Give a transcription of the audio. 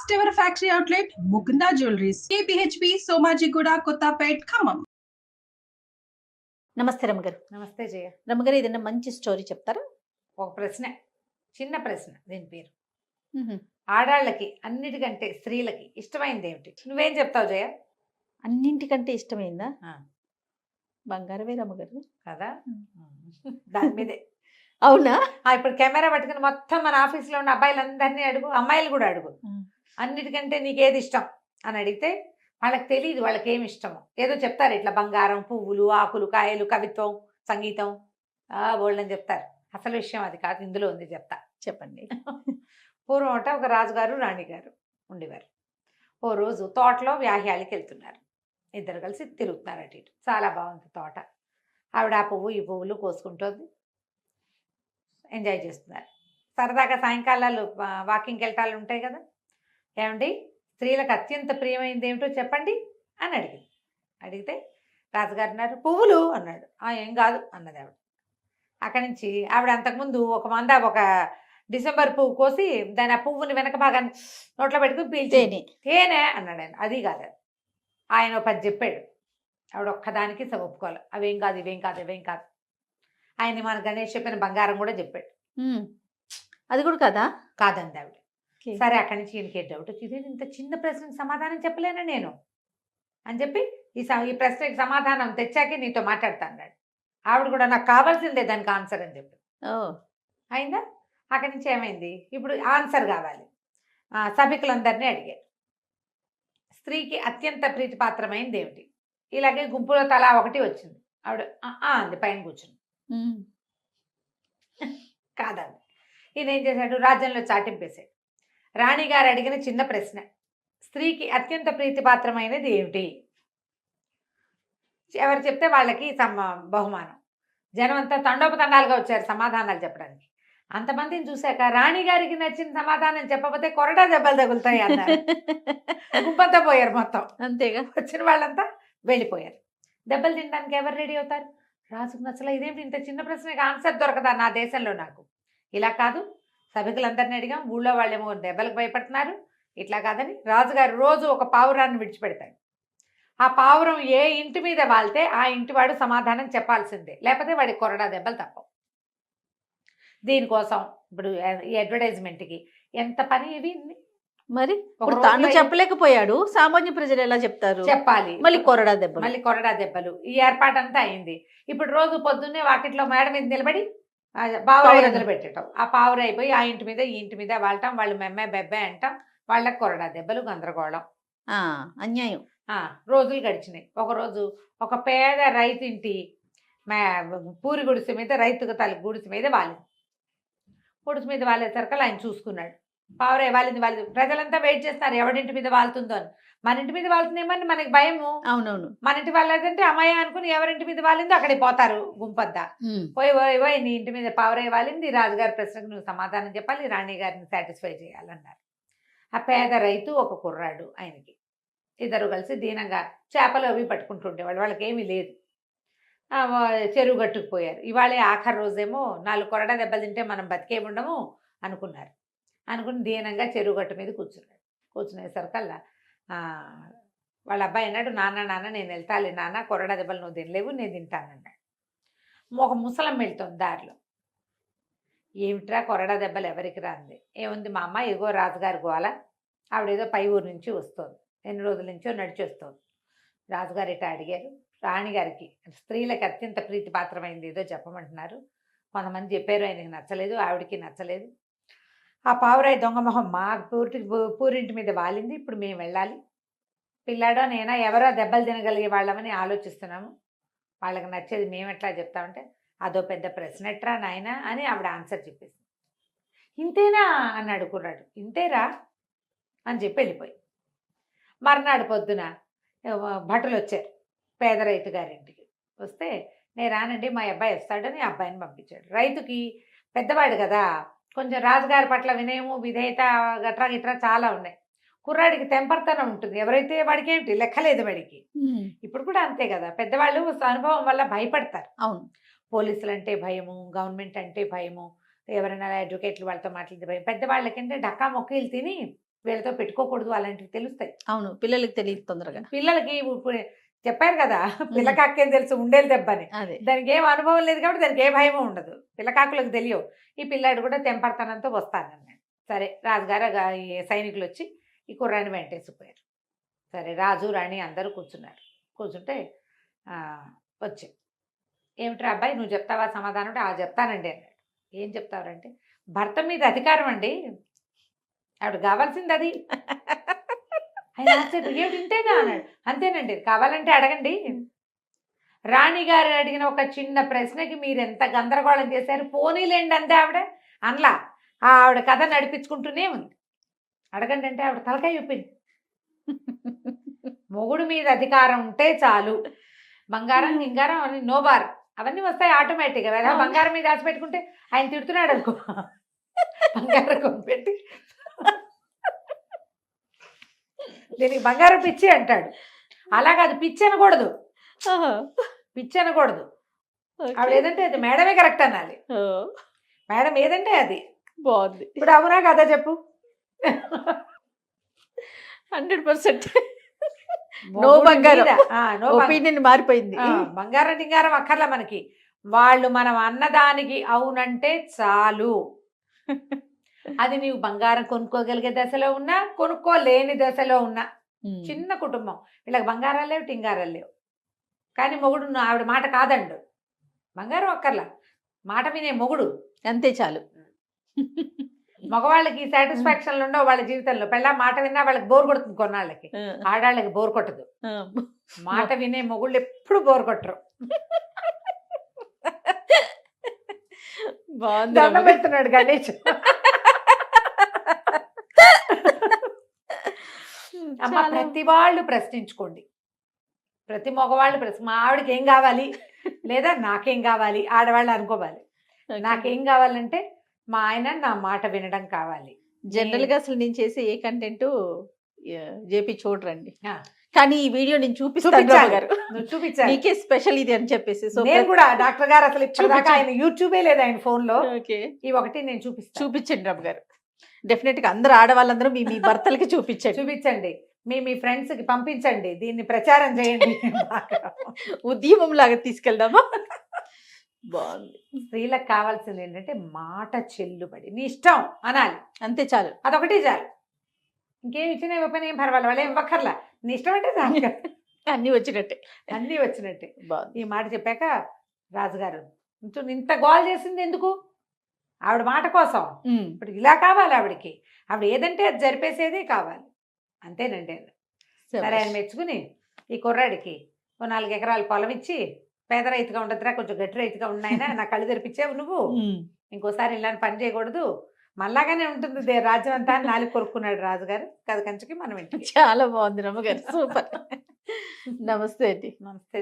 First ever factory outlet, Mukunda Jewelries, KPHP, Somajigoda, Kottapet, Khammam. నమస్తే రమ్మగారు. నమస్తే జయ. రమ్మగారు ఏదైనా మంచి స్టోరీ చెప్తారా? ఒక ప్రశ్న, చిన్న ప్రశ్న. దీని పేరు ఆడాళ్ళకి అన్నిటికంటే స్త్రీలకి ఇష్టమైంది ఏమిటి? నువ్వేం చెప్తావు జయ? అన్నింటికంటే ఇష్టమైందా? బంగారమే రమ్మగారు కదా, దాని మీదే. అవునా? ఇప్పుడు కెమెరా పట్టుకుని మొత్తం మన ఆఫీస్లో ఉన్న అబ్బాయిలందరినీ అడుగు, అమ్మాయిలు కూడా అడుగు, అన్నిటికంటే నీకేది ఇష్టం అని అడిగితే వాళ్ళకి తెలియదు వాళ్ళకి ఏమి ఇష్టమో. ఏదో చెప్తారు, ఇట్లా బంగారం, పువ్వులు, ఆకులు, కాయలు, కవిత్వం, సంగీతం, బోల్డని చెప్తారు. అసలు విషయం అది కాదు, ఇందులో ఉంది, చెప్తా. చెప్పండి. పూర్వం ఒక రాజుగారు రాణిగారు ఉండేవారు. ఓ రోజు తోటలో వ్యాహ్యాలకి వెళ్తున్నారు. ఇద్దరు కలిసి తిరుగుతున్నారు అటు ఇటు. చాలా బాగుంది తోట. ఆవిడ ఆ పువ్వు ఈ పువ్వులు కోసుకుంటుంది, ఎంజాయ్ చేస్తున్నారు. సరదాగా సాయంకాలాలు వాకింగ్కి వెళ్ళటాలు ఉంటాయి కదా. ఏమండి, స్త్రీలకు అత్యంత ప్రియమైనది ఏమిటో చెప్పండి అని అడిగింది. అడిగితే రాజుగారు అన్నారు పువ్వులు అన్నాడు. ఏం కాదు అన్నది ఆవిడ. అక్కడి నుంచి ఆవిడ అంతకుముందు ఒక డిసెంబర్ పువ్వు కోసి దాని ఆ పువ్వుని వెనక భాగాన్ని నోట్లో పెట్టుకుని పీల్చేది. తేనె అన్నాడు ఆయన. అది కాదు, ఆయన 10 చెప్పాడు. ఆవిడ ఒక్కదానికి ఒప్పుకోవాలి. అవేం కాదు, ఇవేం కాదు, ఇవేం కాదు. ఆయన మన గణేష్ చెప్పిన బంగారం కూడా చెప్పాడు. అది కూడా కదా? కాదండి ఆవిడ. సరే, అక్కడి నుంచి ఈయనకే డౌట్ వచ్చింది. ఇంత చిన్న ప్రశ్నకి సమాధానం చెప్పలేనా నేను అని చెప్పి ఈ ప్రశ్నకి సమాధానం తెచ్చాకే నీతో మాట్లాడతా అన్నాడు. ఆవిడ కూడా నాకు కావాల్సిందే దానికి ఆన్సర్ అని చెప్పి. అయిందా? అక్కడి నుంచి ఏమైంది, ఇప్పుడు ఆన్సర్ కావాలి. సభికులందరినీ అడిగారు, స్త్రీకి అత్యంత ప్రీతిపాత్రమైనది ఏమిటి? ఇలాగే గుంపులో తలా ఒకటి వచ్చింది. ఆవిడ అంది, పైన కూర్చుంది. కాదండి. ఈయన ఏం చేశాడు, రాజ్యంలో చాటింపేశాడు. రాణిగారు అడిగిన చిన్న ప్రశ్న, స్త్రీకి అత్యంత ప్రీతిపాత్రమైనది ఏమిటి? ఎవరు చెప్తే వాళ్ళకి బహుమానం. జనం అంతా తండోపతండాలుగా వచ్చారు సమాధానాలు చెప్పడానికి. అంతమందిని చూశాక రాణిగారికి నచ్చిన సమాధానం చెప్పకపోతే కొరడా దెబ్బలు తగులుతాయి అన్నారు. గుంపంతా పోయారు మొత్తం. అంతేగా, వచ్చిన వాళ్ళంతా వెళ్ళిపోయారు. దెబ్బలు తినడానికి ఎవరు రెడీ అవుతారు? రాజుకు నచ్చల. ఇదేంటి ఇంత చిన్న ప్రశ్నకి ఆన్సర్ దొరకదా నా దేశంలో నాకు? ఇలా కాదు, సభికులందరినీ అడిగాం, ఊళ్ళో వాళ్ళేమో దెబ్బలకు భయపడుతున్నారు. ఇట్లా కాదని రాజుగారు రోజు ఒక పావురాన్ని విడిచిపెడతాడు. ఆ పావురం ఏ ఇంటి మీద వాళ్తే ఆ ఇంటి వాడు సమాధానం చెప్పాల్సిందే, లేకపోతే వాడి కొరడా దెబ్బలు తప్పవు. దీనికోసం ఇప్పుడు ఈ అడ్వర్టైజ్మెంట్కి ఎంత పని ఇవి. మరి తాను చెప్పలేకపోయాడు, సామాన్య ప్రజలు ఎలా చెప్తారు? చెప్పాలి. మళ్ళీ కొరడా దెబ్బలు. ఈ ఏర్పాటంతా అయింది. ఇప్పుడు రోజు పొద్దున్నే వాకిట్లో మేడ మీద నిలబడి పావురాయి వదిలిపెట్టడం. ఆ పావురాయి అయిపోయి ఆ ఇంటి మీద ఈ ఇంటి మీద వాళ్తాం, వాళ్ళు మెమ్మే బెబ్బే అంటాం, వాళ్ళకి కొరడా దెబ్బలు, గందరగోళం, అన్యాయం. రోజులు గడిచినాయి. ఒకరోజు ఒక పేద రైతింటి పూరి గుడిసె మీద, రైతుకు తల గుడిసె మీద వాలింది. గుడిసె మీద వాలేసరికి ఆయన చూసుకున్నాడు, పావురాయి వాలింది. ప్రజలంతా వెయిట్ చేస్తారు ఎవరింటి మీద వాళ్తుందో అని. మన ఇంటి మీద వాళ్తుందేమని మనకి భయము. అవునవును. మన ఇంటి వాళ్ళంటే అమ్మాయి అనుకుని ఎవరింటి మీద వాలిందో అక్కడికి పోతారు గుంపద్దా. పోయి నీ ఇంటి మీద పావురాయి వాలింది, రాజుగారి ప్రశ్నకు నువ్వు సమాధానం చెప్పాలి, రాణి గారిని సాటిస్ఫై చేయాలన్నారు. ఆ పేద రైతు ఒక కుర్రాడు, ఆయనకి ఇద్దరు కలిసి దీనంగా చేపలు అవి పట్టుకుంటుండేవాళ్ళు. వాళ్ళకి ఏమీ లేదు. చెరువు గట్టుకుపోయారు. ఇవాళ ఆఖరి రోజేమో 4 కొరడా దెబ్బలు తింటే మనం బతికేముండము అనుకున్నారు. అనుకుని దీనంగా చెరువు గట్టు మీద కూర్చున్నాడు. కూర్చునేసరికల్లా వాళ్ళ అబ్బాయి అన్నాడు, నాన్న నేను వెళ్తాలే నాన్న, కొరడా దెబ్బలు నువ్వు తినలేవు, నేను తింటానన్నాడు. ఒక ముసలం వెళ్తుంది దారిలో. ఏమిట్రా కొరడా దెబ్బలు ఎవరికి రాంది? ఏముంది మా అమ్మ, ఎగో రాజుగారి గోల, ఆవిడేదో పై ఊరు నుంచి వస్తుంది, ఎన్ని రోజుల నుంచో నడిచి వస్తుంది. రాజుగారు ఇట్లా అడిగారు, రాణిగారికి స్త్రీలకు అత్యంత ప్రీతిపాత్రమైంది ఏదో చెప్పమంటున్నారు. కొంతమంది చెప్పారు, ఆయనకి నచ్చలేదు, ఆవిడికి నచ్చలేదు. ఆ పావురాయి దొంగమొహం మా పూరింటి మీద వాలింది, ఇప్పుడు మేము వెళ్ళాలి. పిల్లాడో నేనా ఎవరో దెబ్బలు తినగలిగే వాళ్ళమని ఆలోచిస్తున్నాము, వాళ్ళకి నచ్చేది మేము ఎట్లా చెప్తామంటే అదో పెద్ద ప్రశ్న ఎట్రా నాయన అని ఆవిడ ఆన్సర్ చెప్పేసి. ఇంతేనా అన్నాడు కుర్రాడు. ఇంతేరా అని చెప్పి వెళ్ళిపోయి. మర్నాడు పొద్దున భటులు వచ్చారు పేద రైతు గారింటికి. వస్తే నేను రానండి, మా అబ్బాయి వస్తాడని అబ్బాయిని పంపించాడు. రైతుకి పెద్దవాడు కదా, కొంచెం రాజుగారి పట్ల వినయము, విధేయత గట్రా చాలా ఉన్నాయి. కుర్రాడికి తెంపర్తనం ఉంటుంది. ఎవరైతే వాడికి ఏమిటి లెక్కలేదు వాడికి. ఇప్పుడు కూడా అంతే కదా, పెద్దవాళ్ళు అనుభవం వల్ల భయపడతారు. అవును, పోలీసులు అంటే భయము, గవర్నమెంట్ అంటే భయము, ఎవరైనా అడ్వకేట్లు వాళ్ళతో మాట్లాడితే భయం. పెద్దవాళ్ళకంటే డక్కా మొక్కీలు తిని వీళ్ళతో పెట్టుకోకూడదు అలాంటివి తెలుస్తాయి. అవును, పిల్లలకి తెలియదు తొందరగా. పిల్లలకి ఇప్పుడు చెప్పారు కదా, పిల్లకాకేం తెలుసు ఉండేది దెబ్బని. అదే దానికి ఏం అనుభవం లేదు కాబట్టి దానికి ఏ భయమో ఉండదు. పిల్లకాకులకు తెలియవు. ఈ పిల్లాడు కూడా తెంపర్తనంతో వస్తానన్నాడు. సరే రాజుగారు ఈ సైనికులు వచ్చి ఈ కుర్రాన్ని వెంటేసిపోయారు. సరే రాజు రాణి అందరూ కూర్చున్నారు. కూర్చుంటే వచ్చి ఏమిట్రా అబ్బాయి నువ్వు చెప్తావా సమాధానం అంటే చెప్తానండి అన్నాడు. ఏం చెప్తావంటే భర్త మీద అధికారం అండి, ఆవిడ కావాల్సింది అది. ఆయన ఏమిటి ఇంతేనా అన్నాడు. అంతేనండి, కావాలంటే అడగండి. రాణిగారు అడిగిన ఒక చిన్న ప్రశ్నకి మీరు ఎంత గందరగోళం చేశారు. పోనీలేండి అంతే ఆవిడ అనలా. ఆవిడ కథ నడిపించుకుంటూనే ఉంది. అడగండి అంటే ఆవిడ తలకాయ చెప్పింది. మొగుడు మీద అధికారం ఉంటే చాలు, బంగారం గింగారం అని నోబార్ అవన్నీ వస్తాయి ఆటోమేటిక్గా. వేళ బంగారం మీద ఆశ పెట్టుకుంటే ఆయన తిడుతున్నాడు అనుకో, బంగారం కొనిపెట్టి దీనికి బంగారం పిచ్చి అంటాడు. అలాగే అది పిచ్చి అనకూడదు, పిచ్చి అనకూడదు. ఆవిడ ఏదంటే అది మేడమే కరెక్ట్ అనాలి. మేడం ఏదంటే అది బాగుంది. ఇప్పుడు అవునా కదా చెప్పు. 100% నో బంగారం. ఒపీనియన్ మారిపోయింది. బంగారం డింగారం అక్కర్లా మనకి. వాళ్ళు మనం అన్నదానికి అవునంటే చాలు. అది నీవు బంగారం కొనుక్కోగలిగే దశలో ఉన్నా, కొనుక్కోలేని దశలో ఉన్నా. చిన్న కుటుంబం, వీళ్ళకి బంగారాలు లేవు టింగారాలు లేవు, కానీ మొగుడు ఆవిడ మాట కాదండు. బంగారం అక్కర్లా, మాట వినే మొగుడు అంతే చాలు. మగవాళ్ళకి సాటిస్ఫాక్షన్లు ఉండవు వాళ్ళ జీవితంలో. పెళ్ళ మాట విన్నా వాళ్ళకి బోర్ కొడుతుంది కొన్నాళ్ళకి, ఆడాళ్ళకి బోర్ కొట్టదు. మాట వినే మొగుళ్ళు ఎప్పుడు బోర్ కొట్టరు. దండం పెడుతున్నాడు గణేష్. అమ్మ ప్రతి వాళ్ళు ప్రశ్నించుకోండి, ప్రతి మగవాళ్ళు మా ఆవిడకి ఏం కావాలి లేదా నాకేం కావాలి ఆడవాళ్ళు అనుకోవాలి. నాకేం కావాలంటే మా ఆయన నా మాట వినడం కావాలి. జనరల్ గా అసలు నేను చేసే ఏ కంటెంట్ జేపీ చూడరండి, కానీ ఈ వీడియో నేను చూపిస్తాను. మీకే స్పెషల్ ఇది అని చెప్పేసి. సో నేను కూడా డాక్టర్ గారు అసలు ఇప్పటిదాకా ఆయన యూట్యూబే లేదు ఆయన ఫోన్ లో. ఈ ఒకటి నేను చూపించండి రామ్ గారు. డెఫినెట్ గా అందరూ ఆడవాళ్ళందరూ మీ భర్తలకి చూపించండి, మీ ఫ్రెండ్స్ కి పంపించండి, దీన్ని ప్రచారం చేయండి. ఉద్యమం లాగా తీసుకెళ్దామా? బాగుంది. స్త్రీలకు కావాల్సింది ఏంటంటే మాట చెల్లుబడి, నీ ఇష్టం అనాలి, అంతే చాలు. అదొకటి చాలు. ఇంకేం ఇచ్చినా ఇవ్వకపోయినా ఏం పర్వాలేదు, వాళ్ళు ఏం ఇవ్వక్కర్లా, నీ ఇష్టం అంటే చాలు. అన్నీ వచ్చినట్టే. బాగుంది. ఈ మాట చెప్పాక రాజుగారు ఇంత గోల్ చేసింది ఎందుకు? ఆవిడ మాట కోసం. ఇప్పుడు ఇలా కావాలి ఆవిడకి, ఆవిడ ఏదంటే అది జరిపేసేదే కావాలి, అంతేనండి. సరే ఆయన మెచ్చుకుని ఈ కుర్రాడికి 4 ఎకరాల పొలం ఇచ్చి, పేద రైతుగా ఉండదురా, కొంచెం గట్టి రైతుగా ఉన్నాయన, నా కళ్ళు తెరిపించావు నువ్వు, ఇంకోసారి ఇలాంటి పని చేయకూడదు, మళ్ళాగానే ఉంటుంది రాజ్యం అంతా అని 4 కొరుక్కున్నాడు రాజుగారు. కథ కంచుకి మనం ఇంటికి. చాలా బాగుంది రమ్మగారు, సూపర్. నమస్తే అండి. నమస్తే.